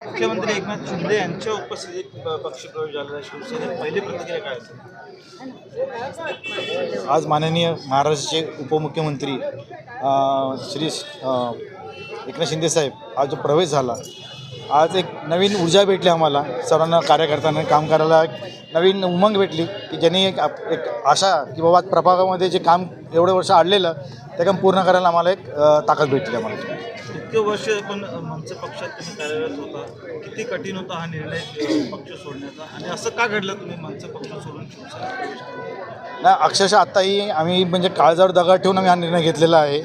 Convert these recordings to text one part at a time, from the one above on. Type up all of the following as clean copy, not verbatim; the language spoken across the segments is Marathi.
मुख्यमंत्री एकनाथ शिंदे यांच्या उपस्थितीत पक्षप्रवेश झालेला आहे. शिवसेनेत पहिली प्रतिक्रिया काय असेल? आज माननीय महाराष्ट्राचे उपमुख्यमंत्री श्री एकनाथ शिंदे साहेब आज जो प्रवेश झाला, आज एक नवीन ऊर्जा भेटली आम्हाला सर्वांना कार्यकर्त्यांना काम करायला, एक नवीन उमंग भेटली की ज्यांनी एक आशा की बाबा प्रभागामध्ये जे काम एवढे वर्ष अडलेलं ते काम पूर्ण करायला आम्हाला एक ताकद भेटली आम्हाला. इतके वर्ष पण मनसे पक्षात तुम्ही कार्यरत होता, किती कठीण होता हा निर्णय पक्ष सोडण्याचा, आणि असं का घडलं तुम्ही मनसे पक्ष सोडून शिवसेनेत प्रवेश केला? नाही, अक्षरशः आत्ताही आम्ही म्हणजे काळजावर दगड ठेवून आम्ही हा निर्णय घेतलेला आहे.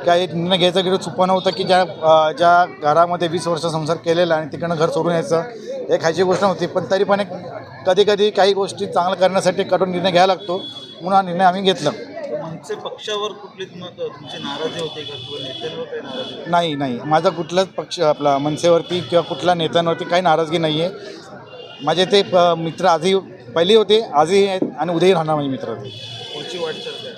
काय एक निर्णय घ्यायचा गेलो चुका नव्हतं की ज्या घरामध्ये 20 वर्ष संसार केलेला आणि तिकडनं घर सोडून यायचं एक खायची गोष्ट नव्हती, पण तरी पण एक कधी कधी काही गोष्टी चांगलं करण्यासाठी कठोर निर्णय घ्यायला लागतो, म्हणून हा निर्णय आम्ही घेतला. मनसे पक्षावर कुठली तुमची नाराजी होते का, किंवा नेत्यांवर काही नाराजी होती? नाही, माझा कुठलाच पक्ष आपला मनसेवरती किंवा कुठल्या नेत्यांवरती काही नाराजगी नाही आहे. माझे ते मित्र आजही पहिली होते, आजही आहेत आणि उद्याही राहणार माझे मित्र ते. पुढची वाटचाल काय?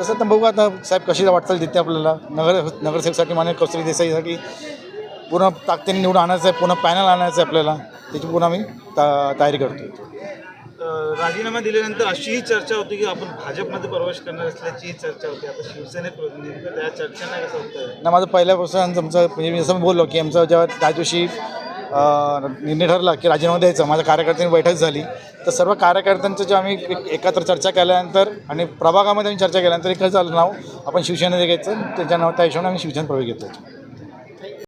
तसं तर बघू आता साहेब कशी वाटचाल देते आपल्याला. नगरसेवकसाठी माननीय कौशल्य देसाईसाठी पूर्ण ताकदीने निवडून आणायचं आहे, पुन्हा पॅनल आणायचं आहे आपल्याला, त्याची पुन्हा आम्ही तयारी करतो. राजीनामा दिल्यानंतर अशीही चर्चा होती की आपण भाजपमध्ये प्रवेश करणार असल्याची चर्चा होती. आता शिवसेनेत नेमकं त्या चर्चांना कसं होतं? ना, माझं पहिल्यापासून आमचं म्हणजे मी असं बोललो की आमचं जेव्हा त्या दिवशी निर्णय ठरला की राजीनामा द्यायचा, माझ्या कार्यकर्त्यांनी बैठक झाली, तर सर्व कार्यकर्त्यांचं जे आम्ही एकत्र चर्चा केल्यानंतर आणि प्रभागामध्ये आम्ही चर्चा केल्यानंतर एकच झालं नाव आपण शिवसेनेत घ्यायचं, त्याच्या नाव त्या हिशोबाने आम्ही शिवसेनेत प्रवेश घेतो.